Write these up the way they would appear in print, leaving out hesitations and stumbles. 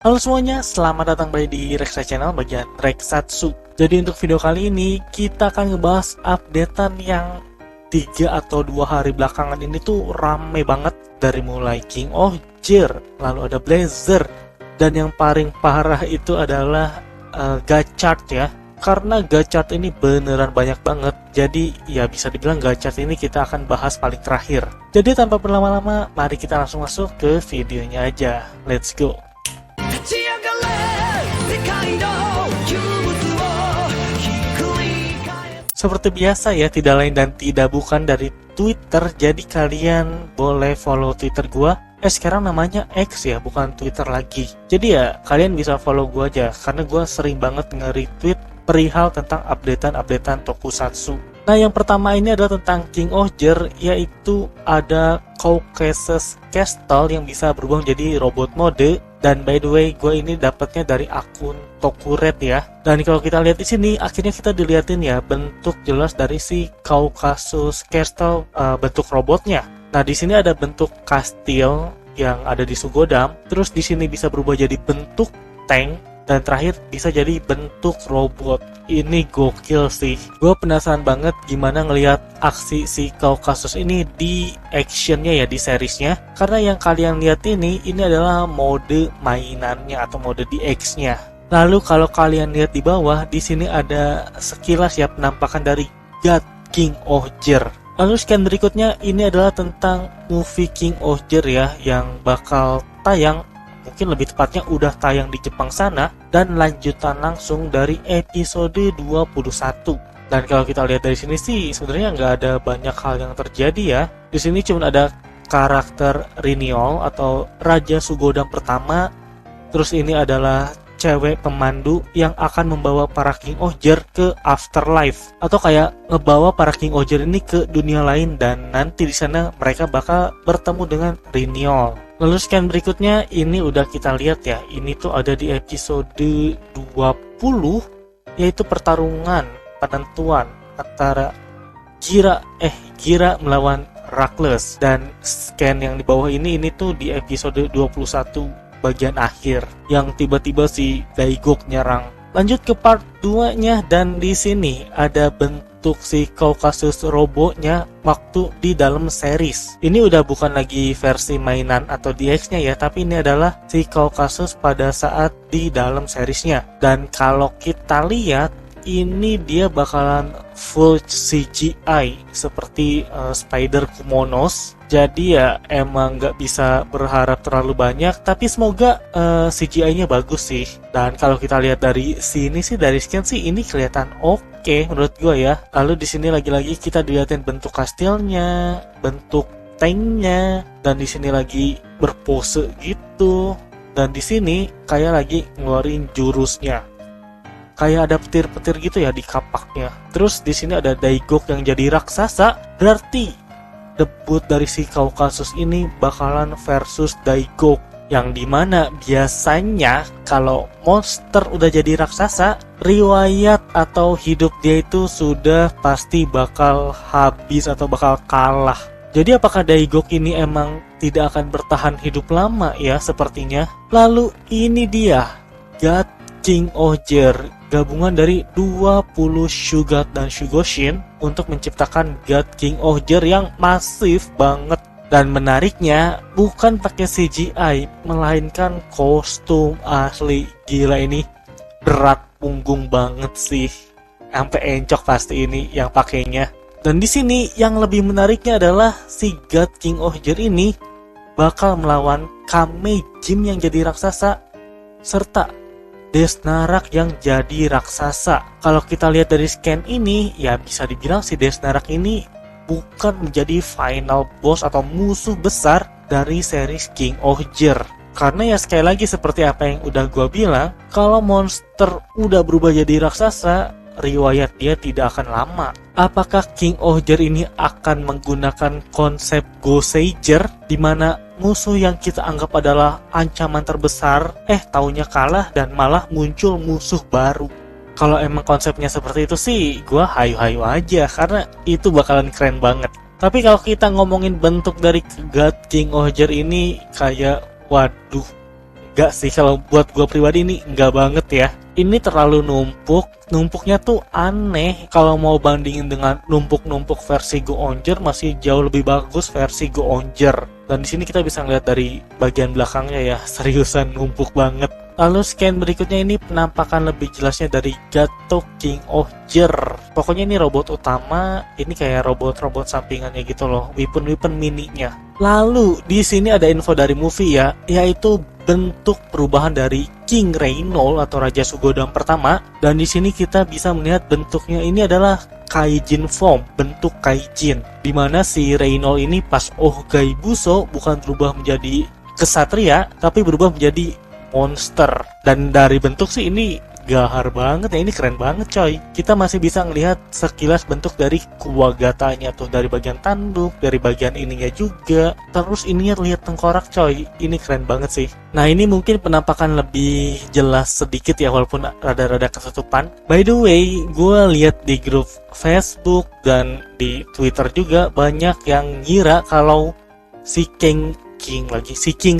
Halo semuanya, selamat datang kembali di Reksa Channel bagian Reksatsu. Jadi untuk video kali ini kita akan ngebahas updatean yang 3 atau 2 hari belakangan ini tuh rame banget. Dari mulai King of Gear, lalu ada Blazer, dan yang paling parah itu adalah Gachard ya. Karena Gachard ini beneran banyak banget, jadi ya bisa dibilang Gachard ini kita akan bahas paling terakhir. Jadi tanpa berlama-lama, mari kita langsung masuk ke videonya aja. Let's go! Seperti biasa ya, tidak lain dan tidak bukan dari Twitter. Jadi kalian boleh follow Twitter gua. Sekarang namanya X ya, bukan Twitter lagi. Jadi ya kalian bisa follow gua aja, karena gua sering banget nge-retweet perihal tentang updatean tokusatsu. Nah, yang pertama ini adalah tentang King of Gear, yaitu ada Caucasus Castle yang bisa berubah menjadi robot mode. Dan by the way, gue ini dapatnya dari akun Tokured ya. Dan kalau kita lihat di sini, akhirnya kita dilihatin ya bentuk jelas dari si Caucasus Castle, bentuk robotnya. Nah, di sini ada bentuk kastil yang ada di Sugodam. Terus di sini bisa berubah jadi bentuk tank, dan terakhir bisa jadi bentuk robot. Ini gokil sih. Gue penasaran banget gimana ngelihat aksi si Caucasus ini di actionnya ya, di seriesnya. Karena yang kalian lihat ini adalah mode mainannya atau mode DX-nya. Lalu kalau kalian lihat di bawah, di sini ada sekilas ya penampakan dari God King of Gear. Lalu scan berikutnya ini adalah tentang movie King of Gear ya, yang bakal tayang, mungkin lebih tepatnya udah tayang di Jepang sana, dan lanjutan langsung dari episode 21. Dan kalau kita lihat dari sini sih sebenarnya nggak ada banyak hal yang terjadi ya. Di sini cuma ada karakter Rinneol atau Raja Sugodam pertama. Terus ini adalah cewek pemandu yang akan membawa para King of Gear ke afterlife, atau kayak ngebawa para King of Gear ini ke dunia lain, dan nanti di sana mereka bakal bertemu dengan Rinneol. Lalu scan berikutnya ini udah kita lihat ya, ini tuh ada di episode 20, yaitu pertarungan penentuan antara Gira melawan Ruthless. Dan scan yang di bawah ini tuh di episode 21 bagian akhir, yang tiba-tiba si Daigok nyerang. Lanjut ke part 2 nya, dan di sini ada bentuk si Caucasus robotnya waktu di dalam series. Ini udah bukan lagi versi mainan atau DX-nya ya, tapi ini adalah si Caucasus pada saat di dalam seriesnya. Dan kalau kita lihat, ini dia bakalan full CGI seperti Spider Kumonos. Jadi ya emang nggak bisa berharap terlalu banyak, tapi semoga CGI-nya bagus sih. Dan kalau kita lihat dari sini sih, dari scan sih ini kelihatan oke menurut gua ya. Lalu di sini lagi-lagi kita dilihatin bentuk kastilnya, bentuk tanknya, dan di sini lagi berpose gitu. Dan di sini kayak lagi ngeluarin jurusnya. Kayak ada petir-petir gitu ya di kapaknya. Terus di sini ada Daigok yang jadi raksasa. Berarti debut dari si Caucasus ini bakalan versus Daigok, yang dimana biasanya kalau monster udah jadi raksasa, riwayat atau hidup dia itu sudah pasti bakal habis atau bakal kalah. Jadi apakah Daigok ini emang tidak akan bertahan hidup lama ya sepertinya? Lalu ini dia God King of Gear, gabungan dari 20 Shugat dan Shugoshin untuk menciptakan God King of Gear yang masif banget. Dan menariknya bukan pakai CGI, melainkan kostum asli. Gila, ini berat punggung banget sih, sampai encok pasti ini yang pakainya. Dan di sini yang lebih menariknya adalah si God King of Gear ini bakal melawan Kame Jim yang jadi raksasa, serta Desnarak yang jadi raksasa. Kalau kita lihat dari scan ini, ya bisa dibilang si Desnarak ini bukan menjadi final boss atau musuh besar dari series King of Gear. Karena ya sekali lagi seperti apa yang udah gua bilang, kalau monster udah berubah jadi raksasa, riwayat dia tidak akan lama. Apakah King of Gear ini akan menggunakan konsep Goseiger, di mana musuh yang kita anggap adalah ancaman terbesar, taunya kalah dan malah muncul musuh baru? Kalau emang konsepnya seperti itu sih, gue hayu-hayu aja, karena itu bakalan keren banget. Tapi kalau kita ngomongin bentuk dari God King of Gear ini, kayak waduh, Gak sih, kalau buat gue pribadi ini enggak banget ya. Ini terlalu numpuknya tuh aneh. Kalau mau bandingin dengan numpuk-numpuk versi Go Onger, masih jauh lebih bagus versi Go Onger. Dan di sini kita bisa ngeliat dari bagian belakangnya ya, seriusan numpuk banget. Lalu scan berikutnya ini penampakan lebih jelasnya dari Gato King Onger. Pokoknya ini robot utama, ini kayak robot-robot sampingannya gitu loh, weapon-weapon mininya. Lalu di sini ada info dari movie ya, yaitu bentuk perubahan dari King Reynold atau Raja Sugodan pertama. Dan di sini kita bisa melihat bentuknya ini adalah Kaijin form, bentuk Kaijin. Dimana si Reynold ini pas Ohgai Buso bukan berubah menjadi kesatria, tapi berubah menjadi monster. Dan dari bentuk sih ini gahar banget ya, ini keren banget coy. Kita masih bisa ngelihat sekilas bentuk dari kuwagatanya tuh, dari bagian tanduk, dari bagian ininya juga. Terus ininya lihat tengkorak coy, ini keren banget sih. Nah ini mungkin penampakan lebih jelas sedikit ya, walaupun rada-rada ketutupan. By the way, gue lihat di grup Facebook dan di Twitter juga banyak yang ngira kalau si King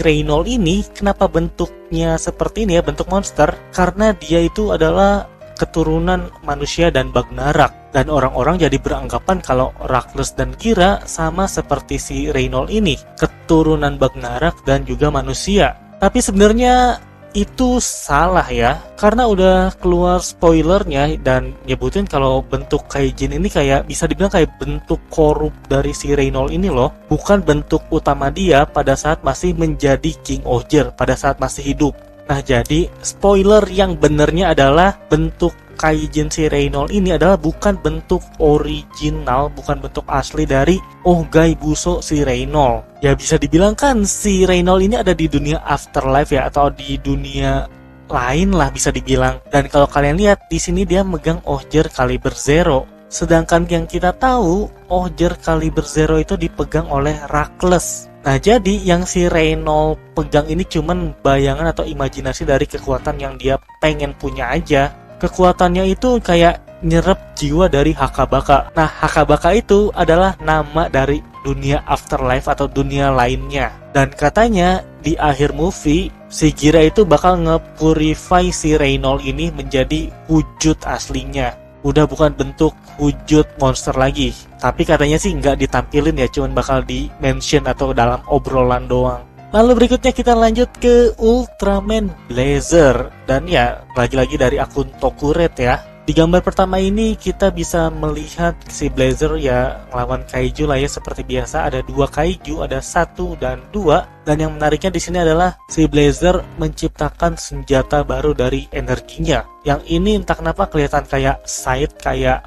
Reynold ini kenapa bentuknya seperti ini ya, bentuk monster, karena dia itu adalah keturunan manusia dan Bagnarak. Dan orang-orang jadi beranggapan kalau Rakles dan Kira sama seperti si Reynold ini, keturunan Bagnarak dan juga manusia. Tapi sebenarnya itu salah ya, karena udah keluar spoilernya dan nyebutin kalau bentuk Kaijin ini kayak bisa dibilang kayak bentuk korup dari si Reynold ini loh, bukan bentuk utama dia pada saat masih menjadi King Oger, pada saat masih hidup. Nah jadi spoiler yang benernya adalah bentuk Kaijin si Reynold ini adalah bukan bentuk original, bukan bentuk asli dari Ohgai Buso si Reynold. Ya bisa dibilang kan si Reynold ini ada di dunia afterlife ya, atau di dunia lain lah bisa dibilang. Dan kalau kalian lihat di sini dia megang Oger Caliber Zero. Sedangkan yang kita tahu Oger Caliber Zero itu dipegang oleh Rakles. Nah jadi yang si Reynold pegang ini cuman bayangan atau imajinasi dari kekuatan yang dia pengen punya aja. Kekuatannya itu kayak nyerap jiwa dari Hakabaka. Nah Hakabaka itu adalah nama dari dunia afterlife atau dunia lainnya. Dan katanya di akhir movie si Gira itu bakal nge-purify si Reynold ini menjadi wujud aslinya. Udah bukan bentuk wujud monster lagi. Tapi katanya sih nggak ditampilin ya, cuman bakal di-mention atau dalam obrolan doang. Lalu berikutnya kita lanjut ke Ultraman Blazer. Dan ya lagi-lagi dari akun Tokuret ya. Di gambar pertama ini kita bisa melihat si Blazer ya ngelawan kaiju lah ya, seperti biasa. Ada dua kaiju, ada 1 dan 2. Dan yang menariknya di sini adalah si Blazer menciptakan senjata baru dari energinya. Yang ini entah kenapa kelihatan kayak scythe, kayak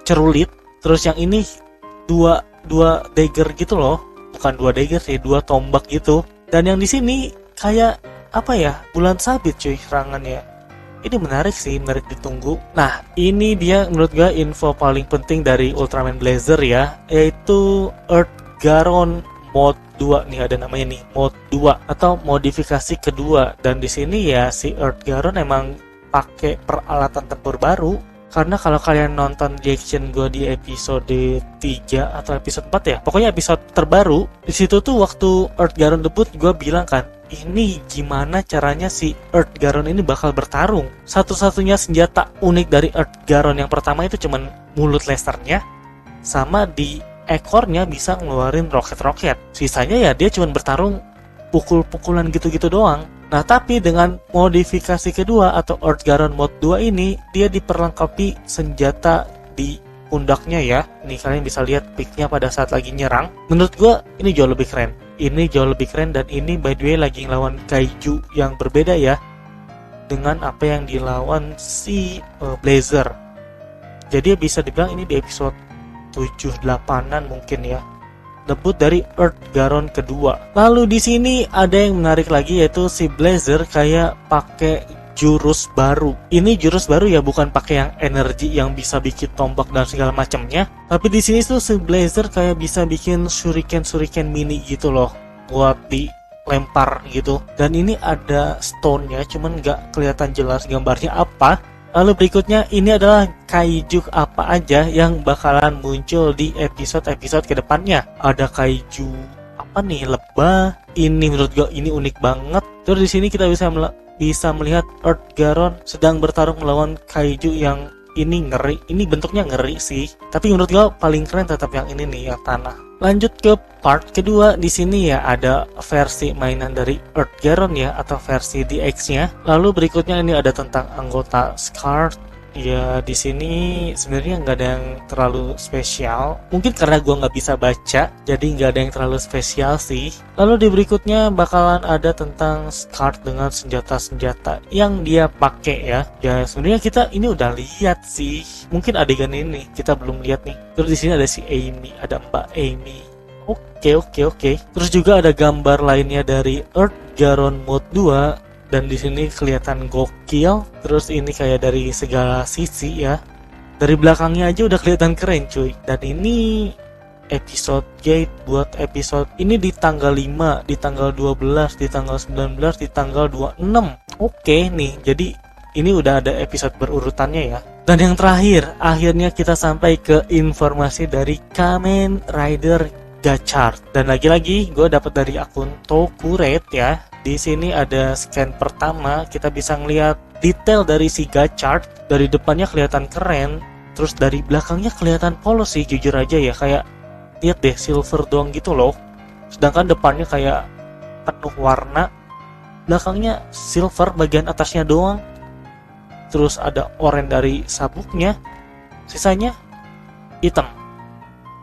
cerulit. Terus yang ini dua dagger gitu loh. Bukan 2 dagger sih, 2 tombak gitu. Dan yang di sini kayak apa ya, bulan sabit cuy serangannya. Ini menarik sih, menarik ditunggu. Nah ini dia menurut gue info paling penting dari Ultraman Blazer ya, yaitu Earth Garon Mode 2 nih, ada namanya nih Mode 2 atau modifikasi kedua. Dan di sini ya si Earth Garon emang pakai peralatan tempur baru. Karena kalau kalian nonton reaction gue di episode 3 atau episode 4 ya, pokoknya episode terbaru, di situ tuh waktu Earth Garon debut gue bilang kan, ini gimana caranya si Earth Garon ini bakal bertarung. Satu-satunya senjata unik dari Earth Garon yang pertama itu cuman mulut lasernya, sama di ekornya bisa ngeluarin roket-roket. Sisanya ya dia cuman bertarung pukul-pukulan gitu-gitu doang. Nah tapi dengan modifikasi kedua atau Earth Garon Mode 2 ini, dia diperlengkapi senjata di pundaknya ya. Nih kalian bisa lihat picknya pada saat lagi nyerang. Menurut gua ini jauh lebih keren. Ini jauh lebih keren, dan ini by the way lagi ngelawan kaiju yang berbeda ya dengan apa yang dilawan si Blazer. Jadi bisa dibilang ini di episode 7-8an mungkin ya, debut dari Earth Garon kedua. Lalu di sini ada yang menarik lagi, yaitu si Blazer kayak pakai jurus baru. Ini jurus baru ya, bukan pakai yang energi yang bisa bikin tombak dan segala macamnya. Tapi di sini tuh si Blazer kayak bisa bikin shuriken mini gitu loh, buat dilempar gitu. Dan ini ada stone-nya, cuman nggak kelihatan jelas gambarnya apa. Lalu berikutnya ini adalah kaiju apa aja yang bakalan muncul di episode-episode kedepannya. Ada kaiju apa apa nih, lebah. Ini menurut gue ini unik banget. Terus di sini kita bisa melihat Earth Garon sedang bertarung melawan kaiju yang ini ngeri. Ini bentuknya ngeri sih. Tapi menurut gue paling keren tetap yang ini nih, yang tanah. Lanjut ke part kedua. Di sini ya ada versi mainan dari Earth Garon ya, atau versi DX-nya. Lalu berikutnya ini ada tentang anggota Scar. Ya di sini sebenarnya nggak ada yang terlalu spesial. Mungkin karena gue nggak bisa baca, jadi nggak ada yang terlalu spesial sih. Lalu di berikutnya bakalan ada tentang Scar dengan senjata-senjata yang dia pakai ya. Ya sebenarnya kita ini udah lihat sih. Mungkin adegan ini kita belum lihat nih. Terus di sini ada si Amy, ada Mbak Amy. Oke. Terus juga ada gambar lainnya dari Earth Garon Mode 2. Dan di sini kelihatan gokil. Terus ini kayak dari segala sisi ya. Dari belakangnya aja udah kelihatan keren cuy. Dan ini episode gate buat episode ini di tanggal 5, di tanggal 12, di tanggal 19, di tanggal 26. Oke nih, jadi ini udah ada episode berurutannya ya. Dan yang terakhir, akhirnya kita sampai ke informasi dari Kamen Rider Gachard. Dan lagi-lagi gue dapat dari akun Tokuret ya. Di sini ada scan pertama, kita bisa ngelihat detail dari si Gachard. Dari depannya kelihatan keren, terus dari belakangnya kelihatan polos sih, jujur aja ya. Kayak lihat deh, silver doang gitu loh. Sedangkan depannya kayak penuh warna, belakangnya silver bagian atasnya doang. Terus ada oranye dari sabuknya, sisanya hitam.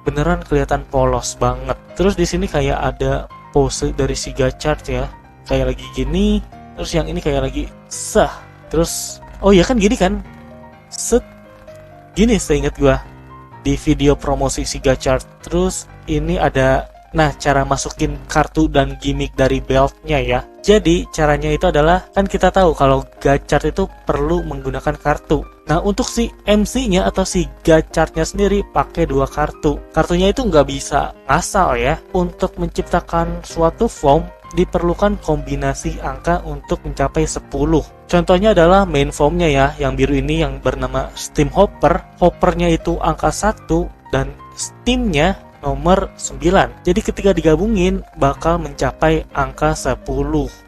Beneran kelihatan polos banget. Terus di sini kayak ada pose dari si Gachard ya. Kayak lagi gini, terus yang ini kayak lagi sah. Terus oh ya kan gini kan, set gini seingat gua di video promosi si Gachard. Terus ini ada cara masukin kartu dan gimmick dari beltnya ya. Jadi caranya itu adalah, kan kita tahu kalau Gachard itu perlu menggunakan kartu. Nah untuk si MC-nya atau si Gachard-nya sendiri pakai 2 kartu. Kartunya itu nggak bisa ngasal ya. Untuk menciptakan suatu form diperlukan kombinasi angka untuk mencapai 10. Contohnya adalah main formnya ya, yang biru ini yang bernama Steam Hopper. Hoppernya itu angka 1 dan Steamnya nomor 9. Jadi ketika digabungin bakal mencapai angka 10.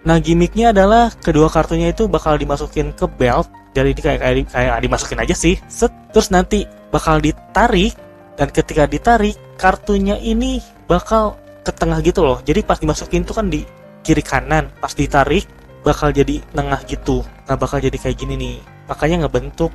Nah gimmicknya adalah kedua kartunya itu bakal dimasukin ke belt. Jadi ini kayak dimasukin aja sih. Set. Terus nanti bakal ditarik, dan ketika ditarik kartunya ini bakal ke tengah gitu loh. Jadi pas dimasukin tuh kan di kiri kanan, pas ditarik bakal jadi tengah gitu. Nah bakal jadi kayak gini nih. Makanya ngebentuk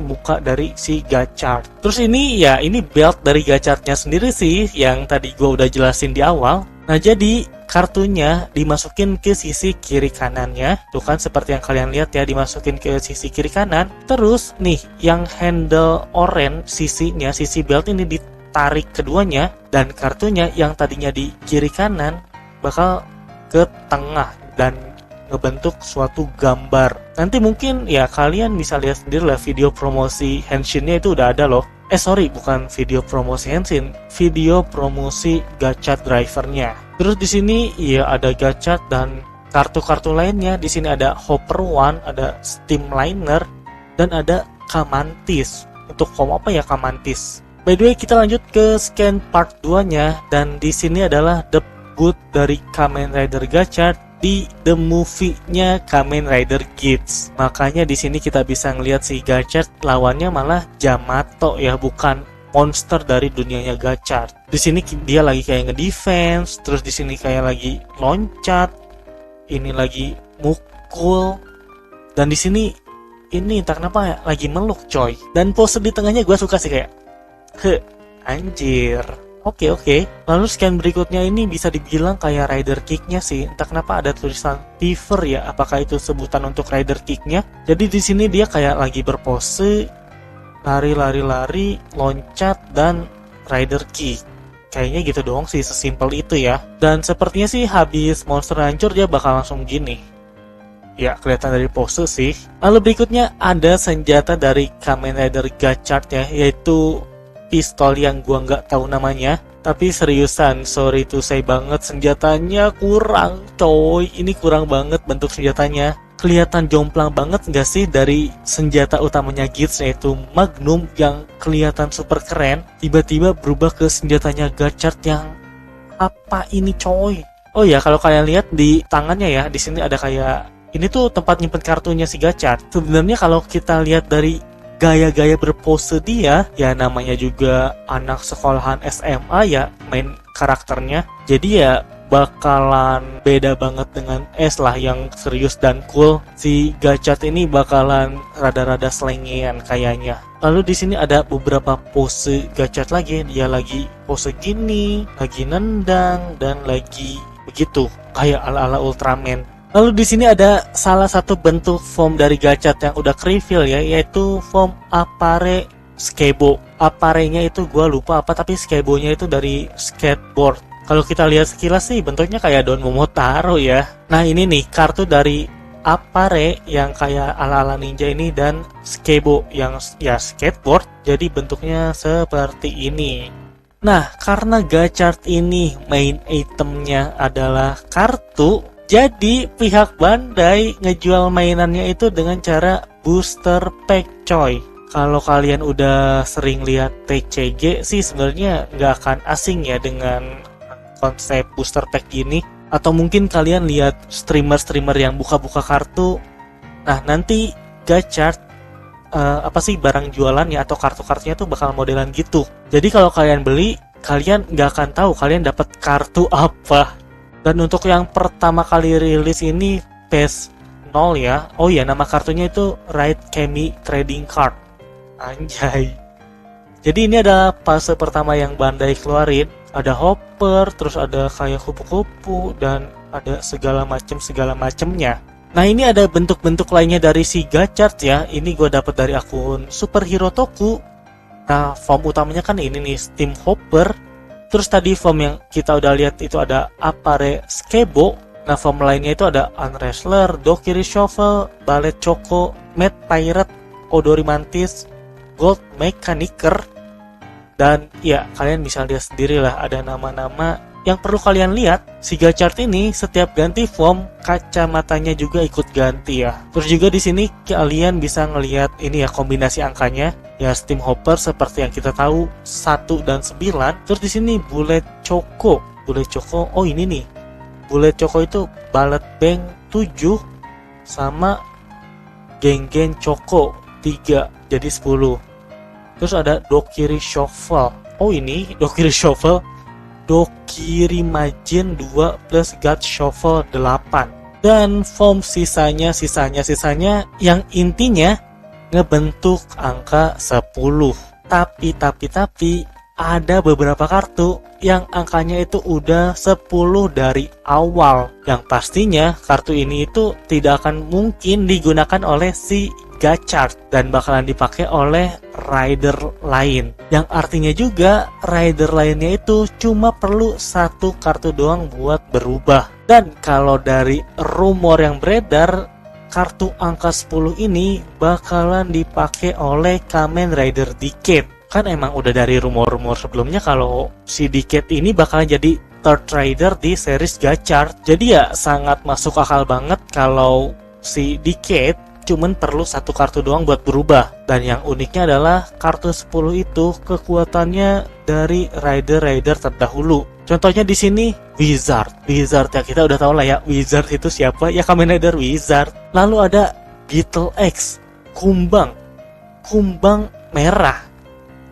muka dari si Gachard. Terus ini ya, ini belt dari Gachardnya sendiri sih yang tadi gua udah jelasin di awal. Nah jadi kartunya dimasukin ke sisi kiri kanannya. Tuh kan seperti yang kalian lihat ya, dimasukin ke sisi kiri kanan. Terus nih yang handle orange sisinya, sisi belt ini ditarik keduanya, dan kartunya yang tadinya di kiri kanan bakal ke tengah dan ngebentuk suatu gambar. Nanti mungkin ya kalian bisa lihat sendiri lah video promosi Henshin-nya itu udah ada loh. Bukan video promosi Henshin, video promosi Gachard drivernya. Terus di sini ya ada Gachard dan kartu-kartu lainnya. Di sini ada Hopper One, ada Steamliner, dan ada Kamantis. Untuk apa ya Kamantis? By the way, kita lanjut ke scan part 2-nya, dan di sini adalah debut dari Kamen Rider Gachard di the movie-nya Kamen Rider Kids. Makanya di sini kita bisa ngelihat si Gachard lawannya malah Yamato ya, bukan monster dari dunianya Gachard. Di sini dia lagi kayak nge-defense, terus di sini kayak lagi loncat, ini lagi mukul, dan di sini ini entah kenapa ya, lagi meluk coy. Dan pose di tengahnya gue suka sih, kayak anjir. Oke. Lalu scan berikutnya ini bisa dibilang kayak rider kick-nya sih. Entah kenapa ada tulisan fever ya. Apakah itu sebutan untuk rider kick-nya? Jadi di sini dia kayak lagi berpose, lari, loncat, dan rider kick. Kayaknya gitu doang sih, sesimpel itu ya. Dan sepertinya sih habis monster hancur dia bakal langsung gini. Ya, kelihatan dari pose sih. Lalu berikutnya ada senjata dari Kamen Rider Gachard ya, yaitu pistol yang gua nggak tahu namanya. Tapi seriusan, sorry to say banget, senjatanya kurang coy. Ini kurang banget bentuk senjatanya. Kelihatan jomplang banget nggak sih dari senjata utamanya Gits, yaitu Magnum yang kelihatan super keren, tiba-tiba berubah ke senjatanya Gachard yang Apa ini coy? Oh ya, kalau kalian lihat di tangannya ya, di sini ada kayak ini tuh tempat nyimpen kartunya si Gachard. Sebenarnya kalau kita lihat dari gaya-gaya berpose dia, ya namanya juga anak sekolahan SMA ya main karakternya. Jadi ya bakalan beda banget dengan S lah yang serius dan cool. Si Gachard ini bakalan rada-rada selengean kayaknya. Lalu di sini ada beberapa pose Gachard lagi. Dia lagi pose gini, lagi nendang dan lagi begitu kayak ala-ala Ultraman. Lalu di sini ada salah satu bentuk form dari Gachard yang udah reveal ya, yaitu form Appare Skebo. Apparenya itu gua lupa apa, tapi Skebonya itu dari skateboard. Kalau kita lihat sekilas sih bentuknya kayak Don Momotaro ya. Nah ini nih kartu dari Appare yang kayak ala-ala ninja ini dan Skebo yang ya skateboard. Jadi bentuknya seperti ini. Nah karena Gachard ini main itemnya adalah kartu, jadi pihak Bandai ngejual mainannya itu dengan cara booster pack coy. Kalau kalian udah sering lihat TCG sih sebenarnya nggak akan asing ya dengan konsep booster pack gini. Atau mungkin kalian lihat streamer-streamer yang buka-buka kartu. Nah nanti Gachard apa sih barang jualannya atau kartu-kartunya tuh bakal modelan gitu. Jadi kalau kalian beli, kalian nggak akan tahu kalian dapat kartu apa. Dan untuk yang pertama kali rilis ini PES 0 ya. Oh iya, nama kartunya itu Raid Kemi Trading Card. Anjay. Jadi ini adalah fase pertama yang Bandai keluarin. Ada hopper, terus ada kayak kupu-kupu, dan ada segala macemnya. Nah ini ada bentuk-bentuk lainnya dari si Gachard ya. Ini gue dapat dari akun Superhero Toku. Nah form utamanya kan ini nih, Steam Hopper. Terus tadi form yang kita udah lihat itu ada Appare Skebo. Nah form lainnya itu ada Unwrestler, Dokiri Shuffle, Ballet Choco, Mad Pirate, Odori Mantis, Gold Mechanicer. Dan ya kalian bisa lihat sendiri lah ada nama-nama yang perlu kalian lihat. Si Gachard ini setiap ganti form kacamatanya juga ikut ganti ya. Terus juga di sini kalian bisa ngelihat ini ya kombinasi angkanya. Ya Steam Hopper seperti yang kita tahu 1 dan 9. Terus di sini Bullet Choco. Oh ini nih. Bullet Choco itu Ballet Bank 7 sama Gengen Choco 3 jadi 10. Terus ada Dokiri Shuffle. Oh ini Dokiri Shuffle. Dokiri Majin 2 plus God Shuffle 8. Dan form sisanya yang intinya ngebentuk angka 10. Tapi ada beberapa kartu yang angkanya itu udah 10 dari awal. Yang pastinya kartu ini itu tidak akan mungkin digunakan oleh si Gachard dan bakalan dipakai oleh rider lain. Yang artinya juga rider lainnya itu cuma perlu satu kartu doang buat berubah. Dan kalau dari rumor yang beredar, kartu angka 10 ini bakalan dipakai oleh Kamen Rider Decade. Kan emang udah dari rumor-rumor sebelumnya kalau si Decade ini bakalan jadi third rider di series Gachard. Jadi ya sangat masuk akal banget kalau si Decade cuman perlu satu kartu doang buat berubah. Dan yang uniknya adalah kartu 10 itu kekuatannya dari rider-rider terdahulu. Contohnya di sini Wizard ya, kita udah tahu lah ya Wizard itu siapa ya, Kamen Rider Wizard. Lalu ada Beetle X, Kumbang merah,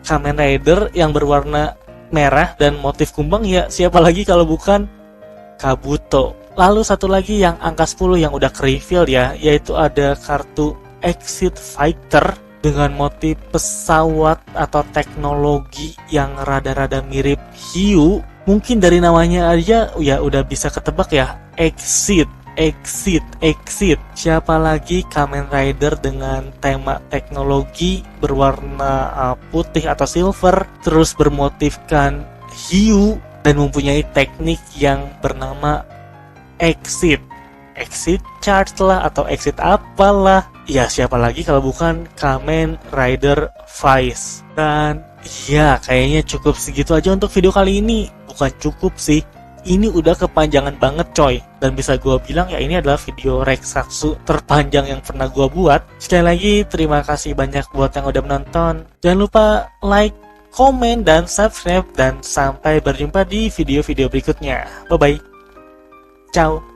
Kamen Rider yang berwarna merah dan motif kumbang ya siapa lagi kalau bukan Kabuto. Lalu satu lagi yang angka 10 yang udah ke-reveal ya, yaitu ada kartu Exit Fighter dengan motif pesawat atau teknologi yang rada-rada mirip hiu. Mungkin dari namanya aja ya udah bisa ketebak ya, Exit. Siapa lagi Kamen Rider dengan tema teknologi berwarna putih atau silver, terus bermotifkan hiu dan mempunyai teknik yang bernama Exit Charge lah atau Exit apalah. Ya siapa lagi kalau bukan Kamen Rider Vice. Dan ya kayaknya cukup segitu aja untuk video kali ini. Bukan cukup sih, ini udah kepanjangan banget coy. Dan bisa gue bilang ya ini adalah video Rexatsu terpanjang yang pernah gue buat. Sekali lagi terima kasih banyak buat yang udah menonton. Jangan lupa like, komen, dan subscribe. Dan sampai berjumpa di video-video berikutnya. Bye-bye. Ciao.